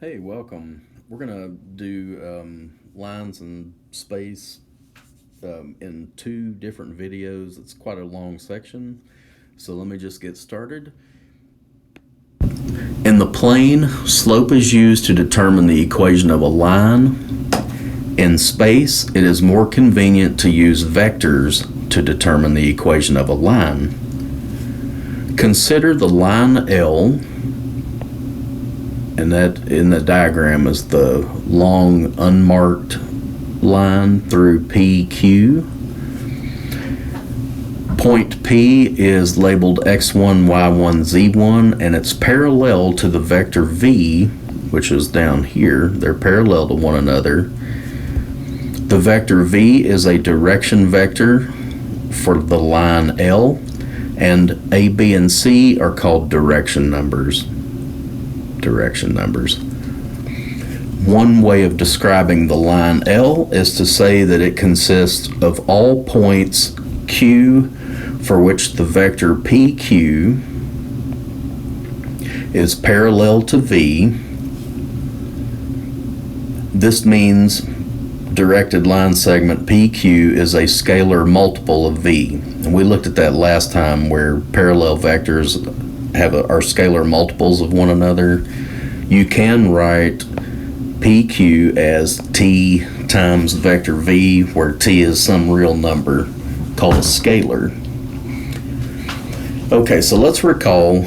Hey, welcome. We're going to do lines and space in two different videos. It's quite a long section, so let me just get started. In the plane, slope is used to determine the equation of a line. In space, it is more convenient to use vectors to determine the equation of a line. Consider the line L, and that in the diagram is the long unmarked line through PQ. Point P is labeled x1, y1, z1, and it's parallel to the vector v, which is down here. They're parallel to one another. The vector v is a direction vector for the line L, and A, B, and C are called direction numbers. One way of describing the line L is to say that it consists of all points Q for which the vector PQ is parallel to V. This means directed line segment PQ is a scalar multiple of V. And we looked at that last time where parallel vectors are scalar multiples of one another. You can write PQ as T times vector V, where T is some real number called a scalar. Okay, so let's recall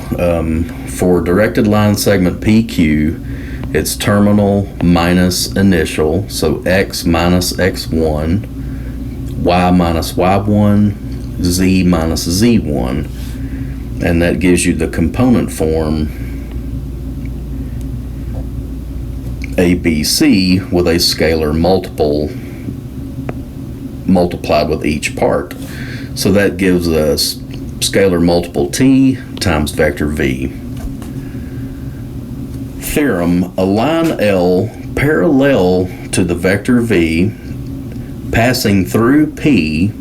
for directed line segment PQ, it's terminal minus initial, so x minus x1, y minus y1, z minus z1, and that gives you the component form ABC with a scalar multiple multiplied with each part. So that gives us scalar multiple T times vector V. Theorem: a line L parallel to the vector V passing through P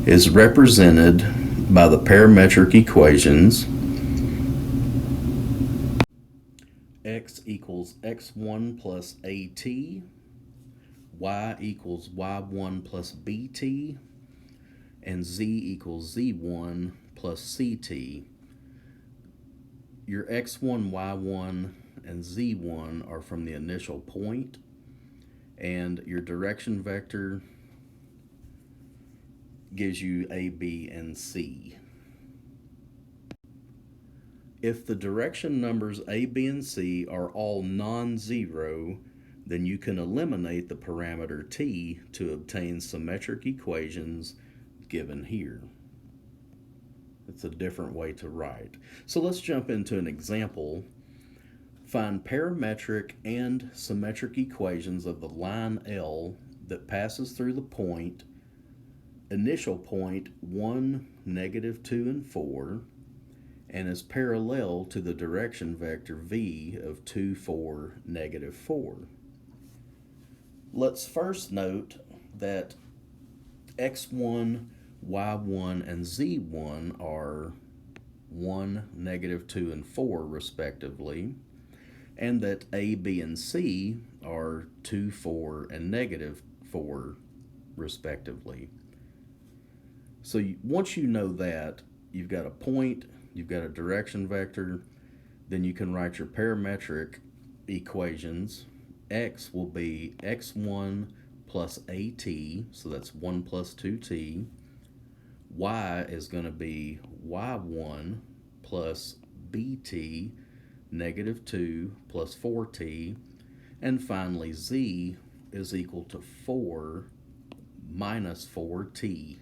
is represented by the parametric equations x equals x1 plus at, y equals y1 plus bt, and z equals z1 plus ct. Your x1, y1, and z1 are from the initial point, and your direction vector gives you a, b, and c. If the direction numbers a, b, and c are all non-zero, then you can eliminate the parameter t to obtain symmetric equations given here. It's a different way to write. So let's jump into an example. Find parametric and symmetric equations of the line L that passes through the point, initial point 1, negative 2, and 4, and is parallel to the direction vector v of 2, 4, negative 4. Let's first note that x1, y1, and z1 are 1, negative 2, and 4 respectively, and that a, b, and c are 2, 4, and negative 4 respectively. So once you know that, you've got a point, you've got a direction vector, then you can write your parametric equations. X will be x1 plus at, so that's 1 plus 2t. Y is going to be y1 plus bt, negative 2 plus 4t. And finally, z is equal to 4 minus 4t.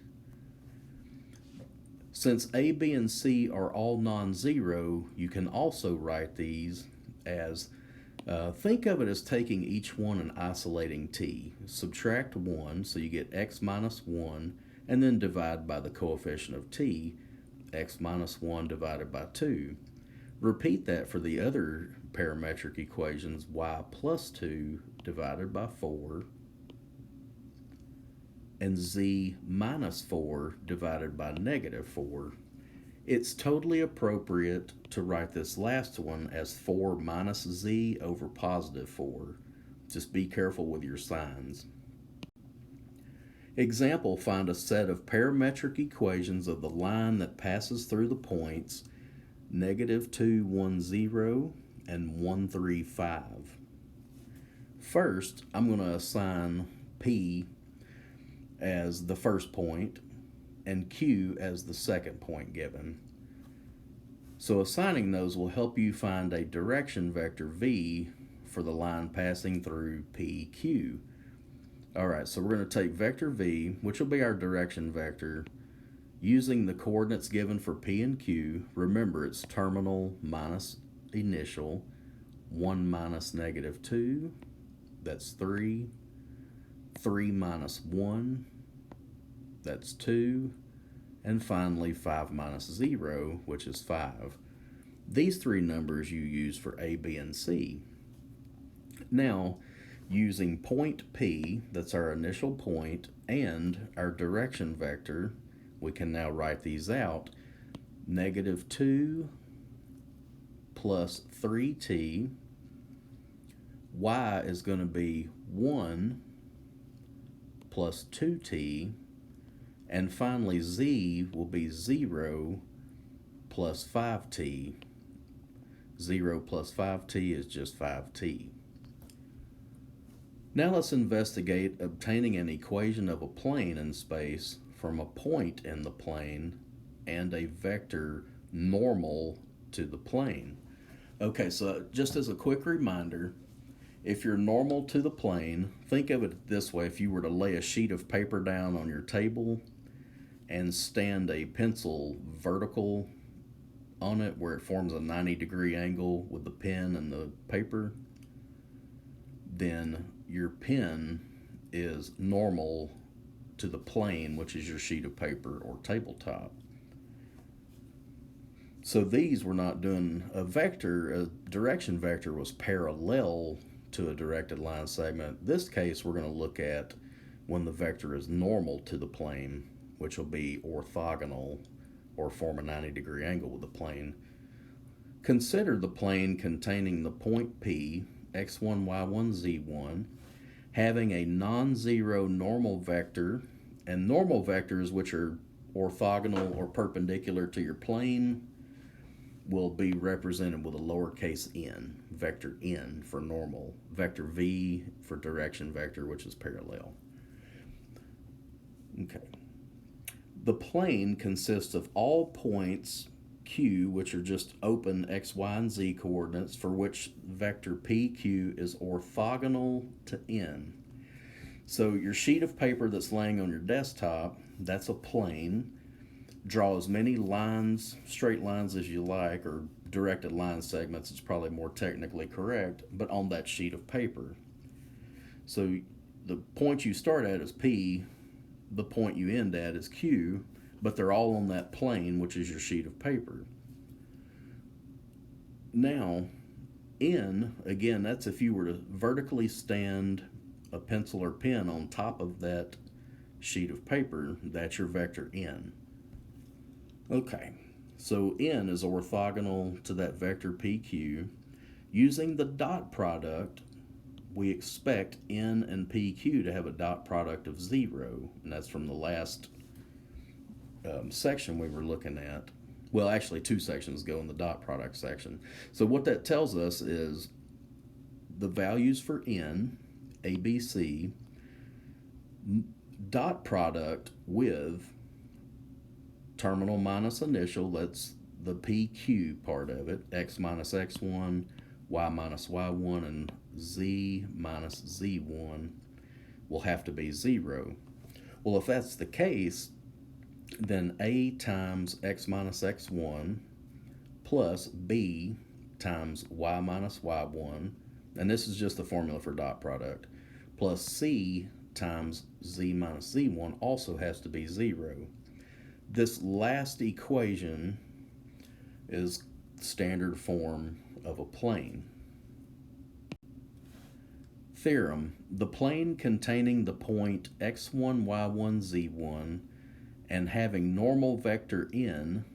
Since a, b, and c are all non-zero, you can also write these as, think of it as taking each one and isolating t. Subtract 1, so you get x minus 1, and then divide by the coefficient of t, x minus 1 divided by 2. Repeat that for the other parametric equations, y plus 2 divided by 4, and z minus 4 divided by negative 4. It's totally appropriate to write this last one as 4 minus z over positive 4. Just be careful with your signs. Example, find a set of parametric equations of the line that passes through the points -2, 1, 0 and 1, 3, 5. First, I'm going to assign P as the first point and Q as the second point given. So assigning those will help you find a direction vector V for the line passing through PQ. Alright, so we're going to take vector V, which will be our direction vector, using the coordinates given for P and Q. Remember, it's terminal minus initial, 1 minus -2, that's 3, 3 minus 1, that's 2, and finally 5 minus 0, which is 5. These three numbers you use for A, B, and C. Now, using point P, that's our initial point, and our direction vector, we can now write these out. -2 plus 3t, y is going to be 1 plus 2t, and finally z will be 0 plus 5t. 0 plus 5t is just 5t. Now let's investigate obtaining an equation of a plane in space from a point in the plane and a vector normal to the plane. Okay, so just as a quick reminder, if you're normal to the plane, think of it this way. If you were to lay a sheet of paper down on your table and stand a pencil vertical on it where it forms a 90-degree angle with the pen and the paper, then your pen is normal to the plane, which is your sheet of paper or tabletop. So these were not doing a vector. A direction vector was parallel to a directed line segment. This case we're going to look at when the vector is normal to the plane, which will be orthogonal or form a 90-degree angle with the plane. Consider the plane containing the point P, x1, y1, z1, having a non-zero normal vector, and normal vectors which are orthogonal or perpendicular to your plane will be represented with a lowercase n, vector n for normal, vector v for direction vector, which is parallel. Okay. The plane consists of all points Q, which are just open x, y, and z coordinates, for which vector PQ is orthogonal to n. So your sheet of paper that's laying on your desktop, that's a plane. Draw as many lines, straight lines as you like, or directed line segments, it's probably more technically correct, but on that sheet of paper. So the point you start at is P, the point you end at is Q, but they're all on that plane, which is your sheet of paper. Now, N, again, that's if you were to vertically stand a pencil or pen on top of that sheet of paper, that's your vector N. Okay, so N is orthogonal to that vector PQ. Using the dot product, we expect N and PQ to have a dot product of 0, and that's from the last section we were looking at. Well, actually 2 sections ago in the dot product section. So what that tells us is the values for N, A, B, C, dot product with terminal minus initial, that's the PQ part of it, x minus x1, y minus y1, and z minus z1 will have to be 0. Well, if that's the case, then A times x minus x1 plus B times y minus y1, and this is just the formula for dot product, plus C times z minus z1 also has to be 0. This last equation is standard form of a plane. Theorem: the plane containing the point x1, y1, z1 and having normal vector n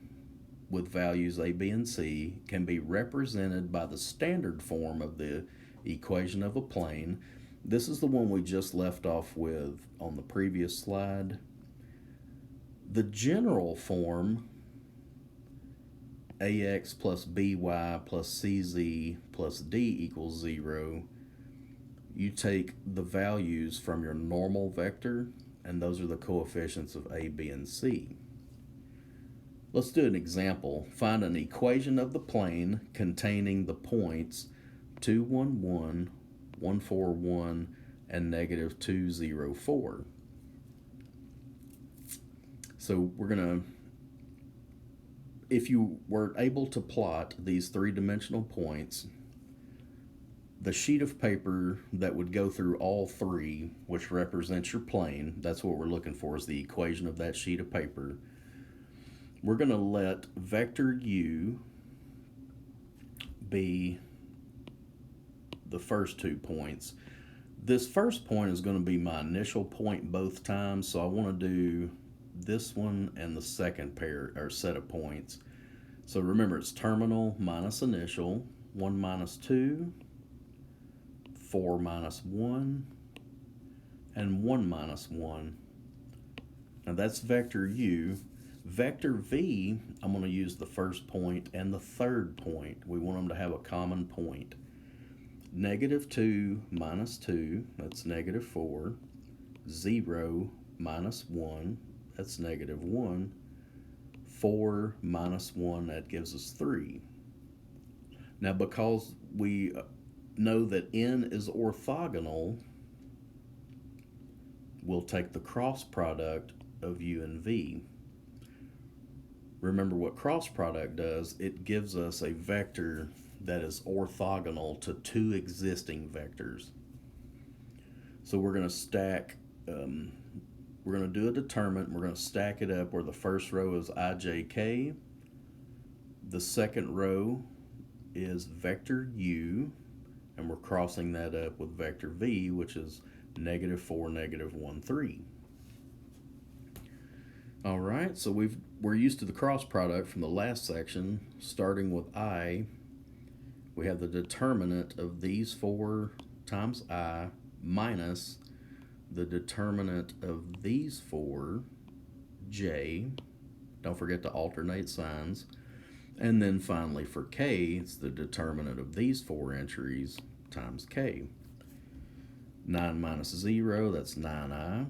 with values a, b, and c can be represented by the standard form of the equation of a plane. This is the one we just left off with on the previous slide. The general form, ax plus by plus cz plus d equals 0, you take the values from your normal vector, and those are the coefficients of a, b, and c. Let's do an example. Find an equation of the plane containing the points 2, 1, 1, 1, 4, 1, and negative 2, 0, 4. So we're going to, if you were able to plot these three-dimensional points, the sheet of paper that would go through all three, which represents your plane, that's what we're looking for, is the equation of that sheet of paper. We're going to let vector u be the first 2 points. This first point is going to be my initial point both times, so I want to do this one and the second pair or set of points. So remember, it's terminal minus initial, 1 minus 2, 4 minus 1, and 1 minus 1. Now that's vector u. Vector v, I'm going to use the first point and the third point. We want them to have a common point. Negative 2 minus 2, that's negative 4. 0 minus 1, that's negative 1. 4 minus 1, that gives us 3. Now because we know that n is orthogonal, we'll take the cross product of u and v. Remember what cross product does, it gives us a vector that is orthogonal to 2 existing vectors. So we're going to stack, we're going to do a determinant, we're going to stack it up where the first row is ijk, the second row is vector u, and we're crossing that up with vector v, which is negative 4, negative 1, 3. All right, so we're used to the cross product from the last section. Starting with I, we have the determinant of these 4 times I minus the determinant of these 4, j. Don't forget to alternate signs. And then finally for k, it's the determinant of these 4 entries times k. 9 minus 0, that's 9i.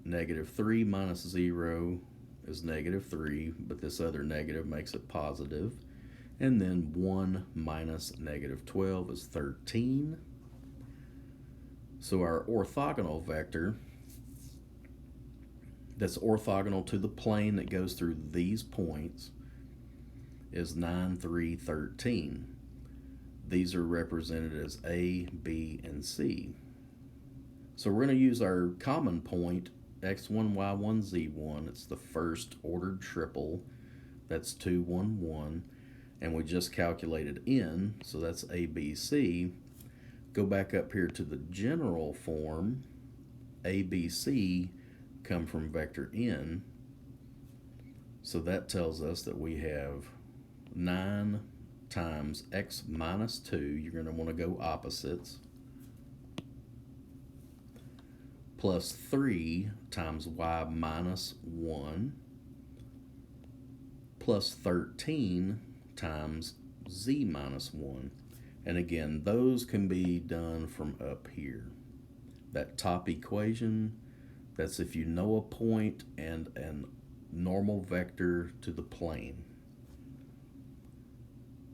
Negative 3 minus 0 is negative 3, but this other negative makes it positive. And then 1 minus negative 12 is 13. So our orthogonal vector that's orthogonal to the plane that goes through these points is 9, 3, 13. These are represented as A, B, and C. So we're going to use our common point, x1, y1, z1. It's the first ordered triple. That's 2, 1, 1. And we just calculated n, so that's A, B, C. Go back up here to the general form. A, B, C come from vector n. So that tells us that we have 9 times x minus 2. You're going to want to go opposites. Plus 3 times y minus 1. Plus 13 times z minus 1. And again, those can be done from up here. That top equation, that's if you know a point and a normal vector to the plane.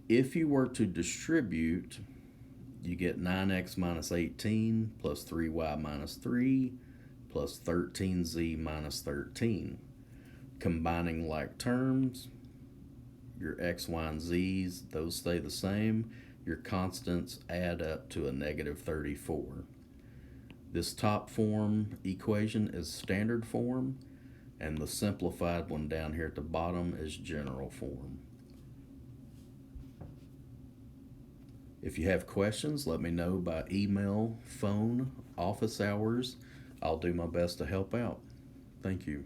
If you were to distribute, you get 9x minus 18 plus 3y minus 3 plus 13z minus 13. Combining like terms, your x, y, and z's, those stay the same. Your constants add up to a negative 34. This top form equation is standard form, and the simplified one down here at the bottom is general form. If you have questions, let me know by email, phone, office hours. I'll do my best to help out. Thank you.